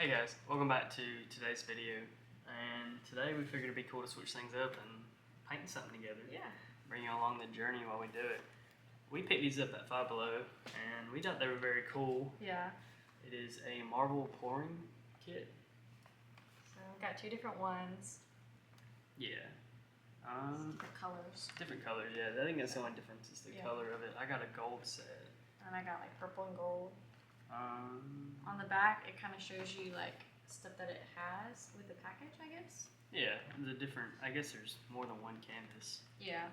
Hey guys, welcome back to today's video, and today we figured it'd be cool to switch things up and paint something together. Yeah. Bring you along the journey while we do it. We picked these up at Five Below, and we thought they were very cool. Yeah. It is a marble pouring kit. So we've got two different ones. Yeah. Different colors. Different colors, yeah. I think that's the only difference is the color of it. I got a gold set. And I got like purple and gold. Um, On the back, it kind of shows you like stuff that it has with the package, I guess. Yeah, the different. I guess there's more than one canvas. Yeah.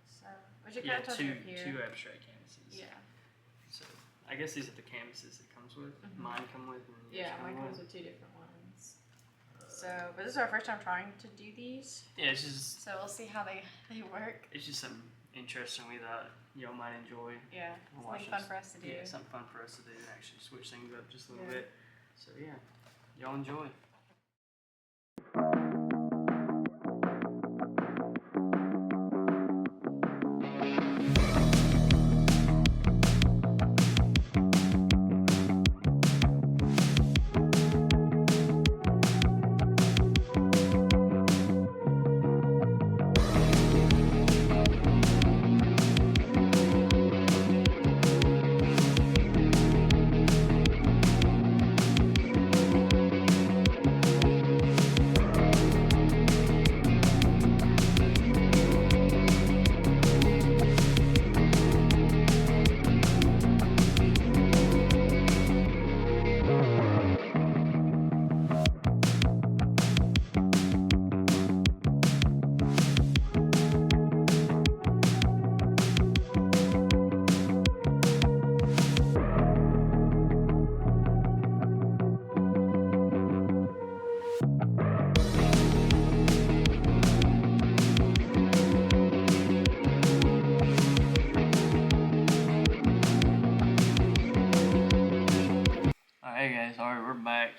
So, which you Yeah, kind of touch two up here. abstract canvases. Yeah. So I guess these are the canvases it comes with. Mhm. Mine come with. And yours Yeah, come mine with. comes with two different ones. So, but this is our first time trying to do these. Yeah, it's just So we'll see how they work. something interesting we thought y'all might enjoy. Yeah. Watch Something fun us. for us to do. Yeah, something fun for us to do and actually switch things up just a little Yeah. bit. So yeah, y'all enjoy. Alright guys, alright, we're back.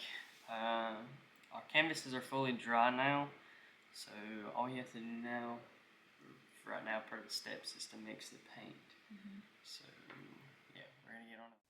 Our canvases are fully dry now, so all you have to do now, for right now, part of the steps is to mix the paint. So yeah, we're gonna get on it.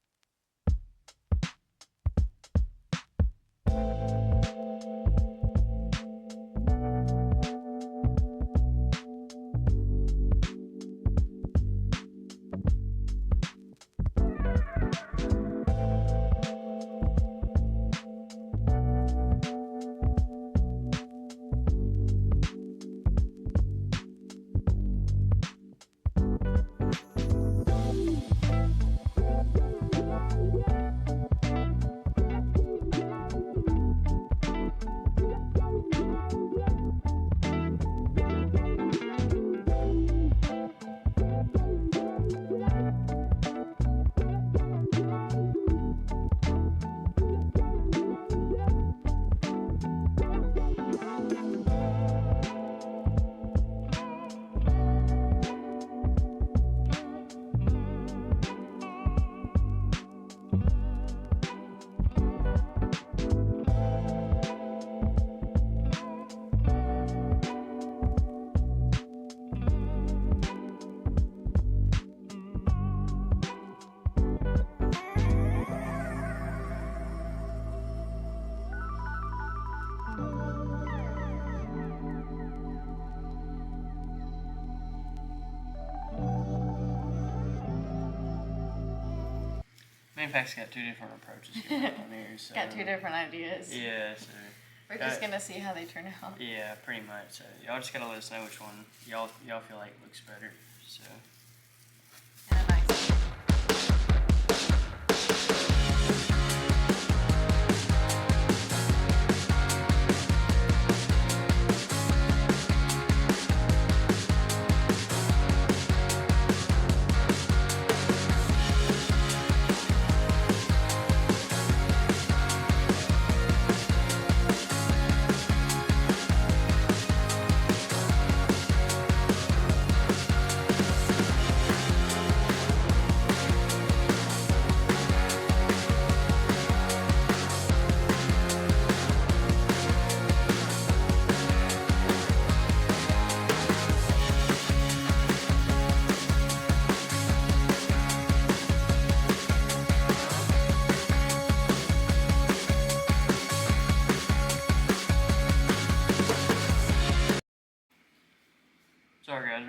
Manpack's got two different approaches going on here. So, Got two different ideas. Yeah, so We're just gonna see how they turn out. yeah, pretty much. So y'all just gotta let us know which one y'all feel like looks better. So. And a nice.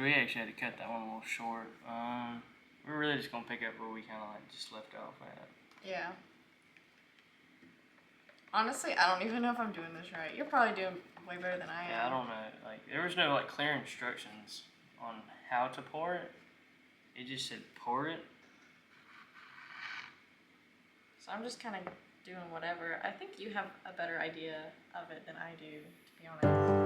we actually had to cut that one a little short. We're really just gonna pick up where we kind of like just left off at. Yeah. Honestly, I don't even know if I'm doing this right. You're probably doing way better than I am. Yeah, I don't know. Like there was no like clear instructions on how to pour it. It just said pour it. So I'm just kind of doing whatever. I think you have a better idea of it than I do, to be honest.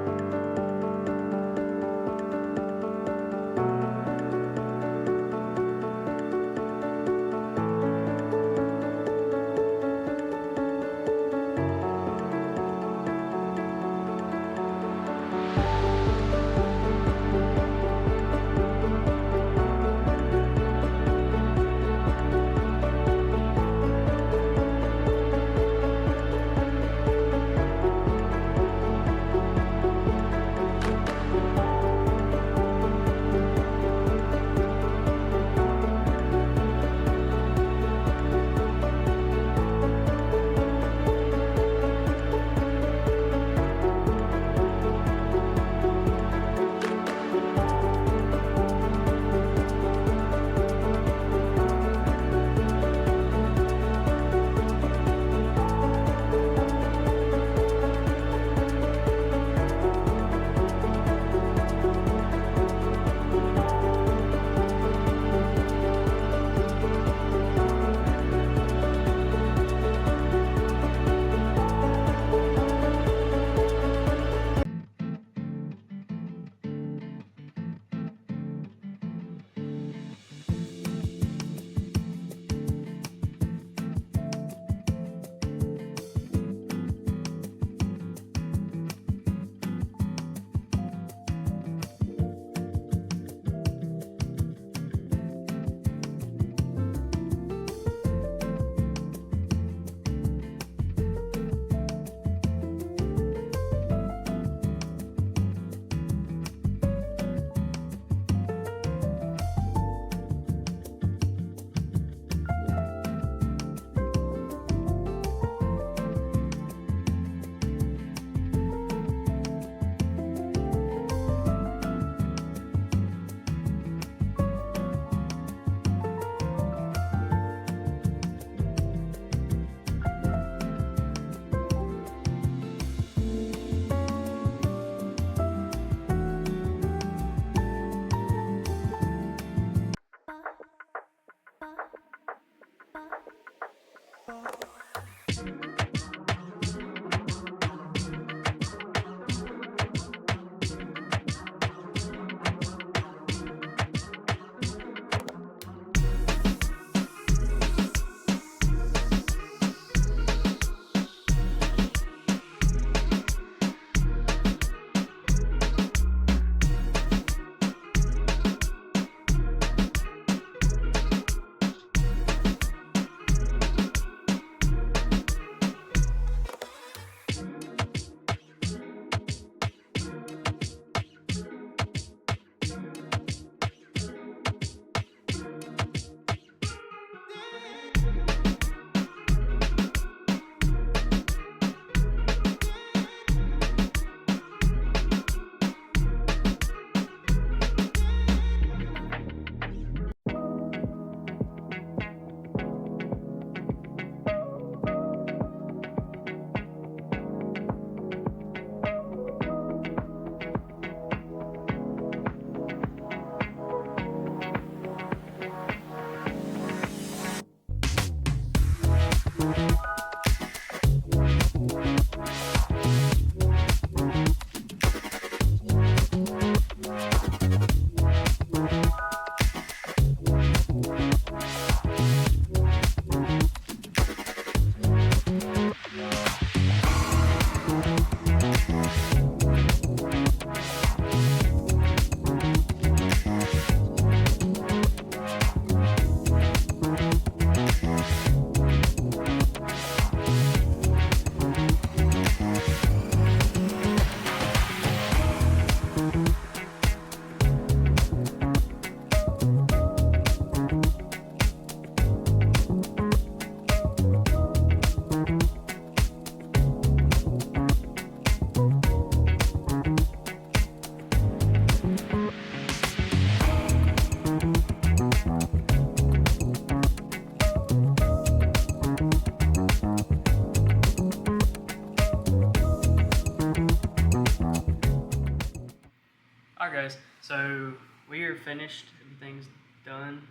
guys. So we are finished. Everything's done.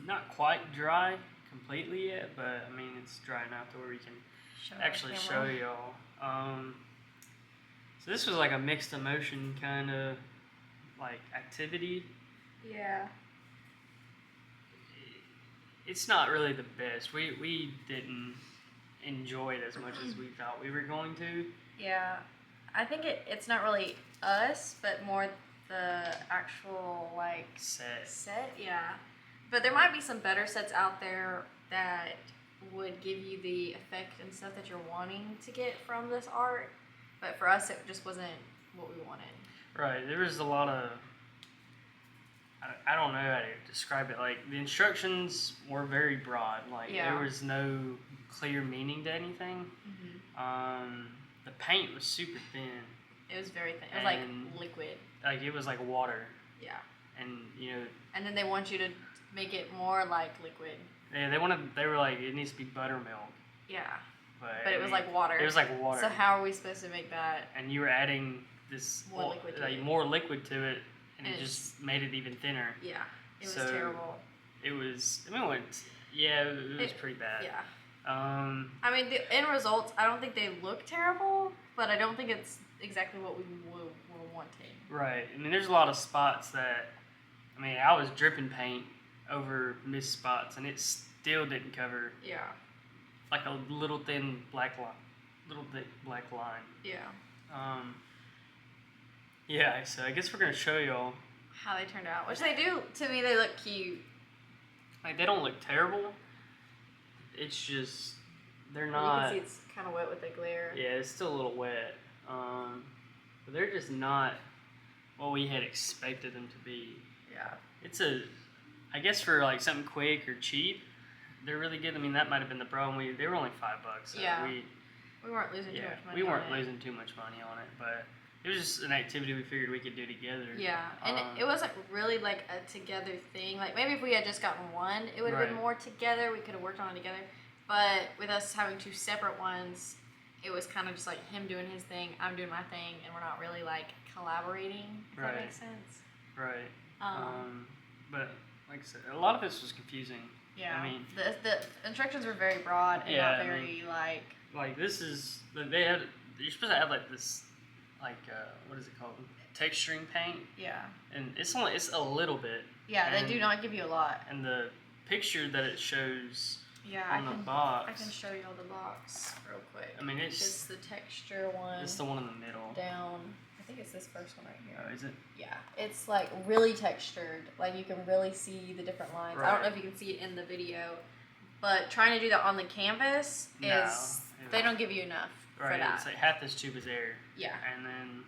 Not quite dry completely yet, but I mean it's dry enough to where we can Show actually the show camera. y'all. So this was like a mixed emotion kind of like activity. Yeah. It's not really the best. We didn't enjoy it as much as we thought we were going to. Yeah. I think it's not really us, but more the actual like set. Yeah. But there might be some better sets out there that would give you the effect and stuff that you're wanting to get from this art. But for us, it just wasn't what we wanted. Right. There was a lot of. I don't know how to describe it. Like the instructions were very broad. Like Yeah. there was no clear meaning to anything. The paint was super thin. It was very thin. It was like And- liquid. Like it was like water, Yeah. and you know, And then they want you to make it more like liquid. they were like it needs to be buttermilk, Yeah. but But it was like water. It was like water. So how are we supposed to make that? And you were adding this More liquid to like it. more liquid to it, and And it it's- just made it even thinner. Yeah. It was So- terrible. It was. I mean, it was pretty bad. Yeah. Um, I mean, the end results, I don't think they look terrible, but I don't think it's exactly what we were wanting. Right. I mean, there's a lot of spots that. I mean, I was dripping paint over missed spots, and it still didn't cover Yeah. like a little thin black line, little thick black line. Yeah. Yeah. So I guess we're gonna show y'all. How they turned out. Which they do, to me, they look cute. Like they don't look terrible. It's just they're You not. can see it's kind of wet with the glare. Yeah, it's still a little wet. But they're just not what we had expected them to be. Yeah. It's I guess for like something quick or cheap, they're really good. I mean, that might have been the problem. They were only $5. So Yeah. We weren't losing too much money. we weren't on it. losing too much money on it, but it was just an activity we figured we could do together. Yeah, and it wasn't really like a together thing. Like maybe if we had just gotten one, it would have been Right. more together. We could have worked on it together. But with us having two separate ones, it was kind of just like him doing his thing, I'm doing my thing, and we're not really like collaborating. If that Right. makes sense. Right. Um, But like I said, a lot of this was confusing. yeah. I mean, the instructions were very broad and Yeah, not I very like. like this is you're supposed to have like this, like what is it called? Texturing paint, Yeah. and it's a little bit. Yeah, they do And- not give you a lot. And the picture that it shows Yeah, on the box. I can show you all the box real quick. I mean, It's it's the texture one it's the one in the middle. down. I think it's this first one right here. Oh, is it? Yeah, it's like really textured. Like you can really see the different lines. I don't know Right. if you can see it in the video, but trying to do that on the canvas No, is they don't give you enough for Right. that. It's like half this tube is air, Yeah, and then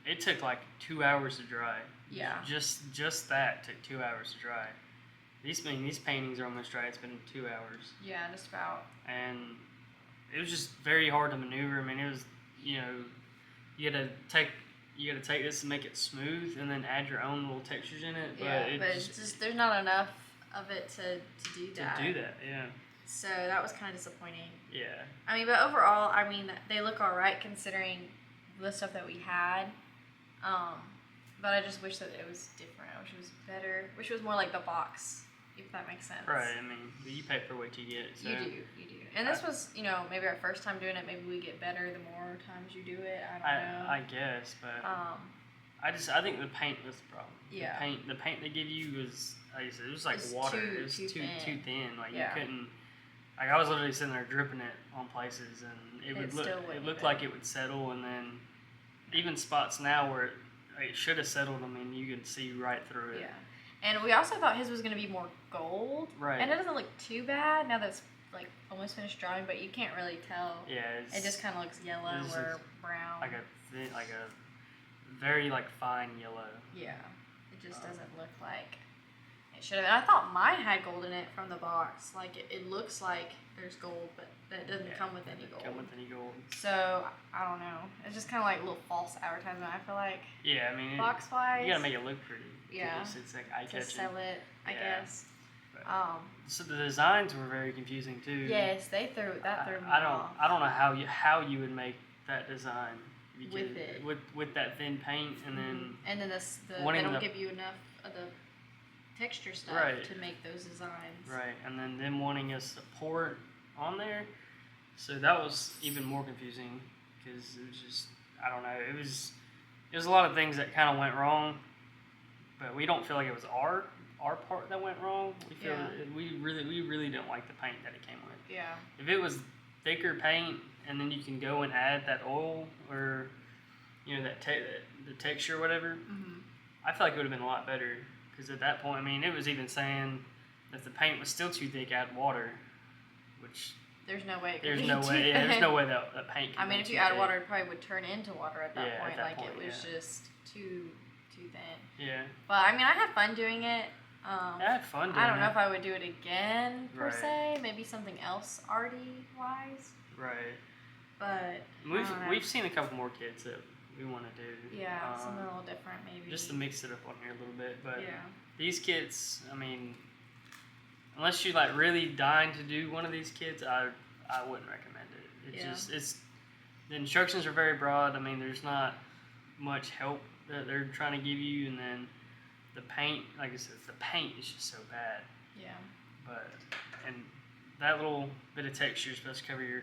it took like 2 hours to dry. yeah, Just that took 2 hours to dry. These paintings are almost dry. It's been 2 hours, yeah, just about. and it was just very hard to maneuver. I mean, it was you gotta take this and make it smooth, and then add your own little textures in it. But Yeah, it but it's just there's not enough of it to do to that. do that, yeah, So that was kind of disappointing. yeah. I mean, but overall, I mean, they look all right considering the stuff that we had. But I just wish that it was different. I wish it was better. Wish it was more like the box, if that makes sense. Right. I mean, you pay for what you get. So. You do. And this was, maybe our first time doing it. Maybe we get better the more times you do it. I don't know. I guess, but Um, I think the paint was the problem. Yeah. The paint they give you was, like I said, it was like It's water. too- It was too too thin. thin. Like Yeah. you couldn't. Like I was literally sitting there dripping it on places, and It would still look. wouldn't It looked even. like it would settle, and then even spots now where it should have settled. I mean, you could see right through it. yeah. And we also thought his was going to be more gold. Right. And it doesn't look too bad now that it's like almost finished drying, but you can't really tell. Yeah. It just kind of looks yellow This or is brown. like a very like fine yellow. Yeah, it just doesn't look like it should have. And I thought mine had gold in it from the box. Like it looks like there's gold, but it doesn't Yeah, come with any doesn't gold. Come with any gold. So I don't know. It's just kind of like a little false advertisement. I feel like Yeah, I mean, box wise, you gotta make it look pretty. Yeah. It's like eye to catching. sell it, I Yeah. guess. But- So the designs were very confusing too. Yes, they threw me I off. don't know how you would make that design because With it. with that thin paint, and then and then they wanting don't the- give you enough of the texture stuff Right. to make those designs. right, and then them wanting us to pour it on there, so that was even more confusing because it was just I don't know. It was a lot of things that kind of went wrong, but we don't feel like it was our part that went wrong. We feel Yeah. that we really don't like the paint that it came with. Yeah. If it was thicker paint, and then you can go and add that oil or that the texture or whatever, Mm-hmm. I feel like it would have been a lot better. Because at that point, I mean, it was even saying if the paint was still too thick, add water, which There's no way. It could there's be no too way. Yeah, there's thin. no way that paint. Can I mean, be if too you add thick. water, it probably would turn into water at that Yeah, at point. that Like point, it was yeah. just too thin. Yeah, But I mean, I had fun doing it. I had fun doing I don't know it. if I would do it again per Right. se. Maybe something else arty wise. Right. But I don't know. We've seen a couple more kids that we want to do. Yeah, something a little different maybe. Just to mix it up on here a little bit, but yeah. these kids, I mean, unless you like really dying to do one of these kids, I wouldn't recommend it. Yeah. The instructions are very broad. I mean, there's not much help that they're trying to give you, and then the paint, like I said, the paint is just so bad. Yeah. And that little bit of texture is supposed to cover your,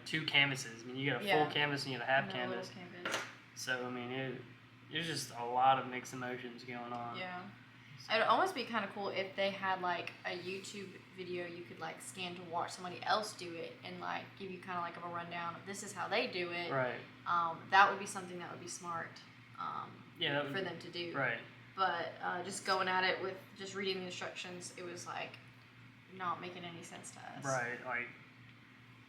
2 canvases. I mean, you got a Yeah. full canvas and you got a half And a little canvas. canvas. So I mean, there's just a lot of mixed emotions going on. Yeah. It'd almost be kind of cool if they had like a YouTube video you could like scan to watch somebody else do it and like give you kind of like a rundown of this is how they do it. Right. That would be something that would be smart Yeah. That would, for them to do. Right. But just going at it with just reading the instructions, it was like not making any sense to us. Right. Like.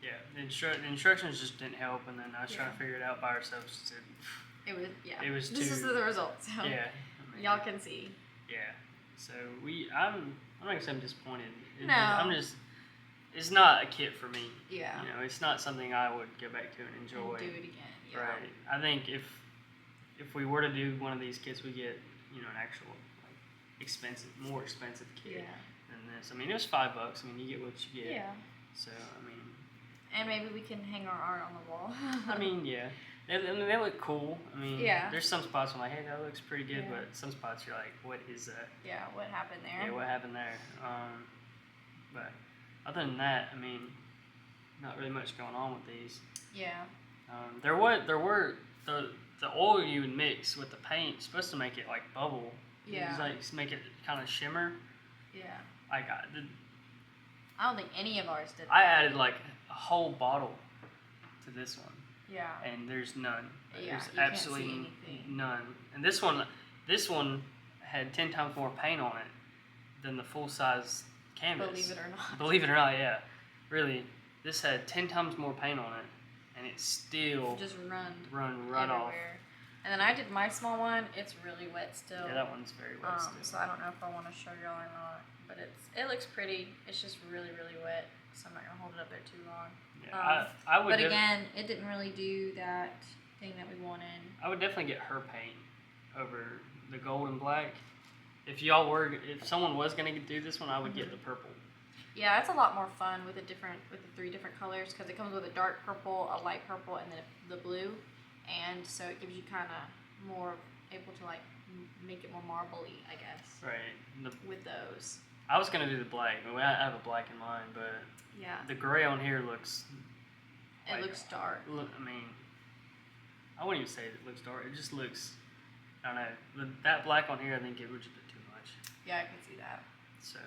Yeah. The instructions just didn't help, and then I was trying to figure it out by ourselves. It was It was This is too- the result. So Yeah. y'all can see. Yeah. So I'm not gonna say I'm disappointed. No. I'm just. It's not a kit for me. Yeah. It's not something I would go back to and enjoy. And do it again. Yeah. Right. I think if we were to do one of these kits, we get an actual more expensive kit Yeah. than this. I mean, it was $5. I mean, you get what you get. Yeah. So I mean, And maybe we can hang our art on the wall. I mean, yeah. They look cool. I mean, Yeah. there's some spots I'm like, hey, that looks pretty good, Yeah. but some spots you're like, what is that? yeah, what happened there? Yeah, what happened there? But other than that, I mean, not really much going on with these. Yeah. There were the oil you would mix with the paint supposed to make it like bubble. Yeah. It was like make it kind of shimmer. Yeah. Like I don't think any of ours did that. I added like a whole bottle to this one, Yeah. and there's none. Yeah, There's you can't absolutely see anything. none. And this one had 10 times more paint on it than the full size canvas. Believe it or not. Believe it or not, yeah. Really, this had 10 times more paint on it, and it still Just run right off. everywhere. And then I did my small one. It's really wet still. Yeah, that one's very wet still. So I don't know if I want to show y'all or not. But it looks pretty. It's just really, really wet. So I'm not going to hold it up there too long. Yeah, I would. But again, it didn't really do that thing that we wanted. I would definitely get her paint over the gold and black. If someone was gonna do this one, I would get the purple. Yeah, it's a lot more fun with the 3 different colors because it comes with a dark purple, a light purple, and then the blue, and so it gives you kind of more able to like make it more marbly, I guess. Right. With those. I was gonna do the black, but I have a black in mind. But Yeah. the gray on here looks. It looks dark. I mean, I wouldn't even say it looks dark. It just looks. I don't know. That black on here, I think it would just be too much. Yeah, I can see that. So.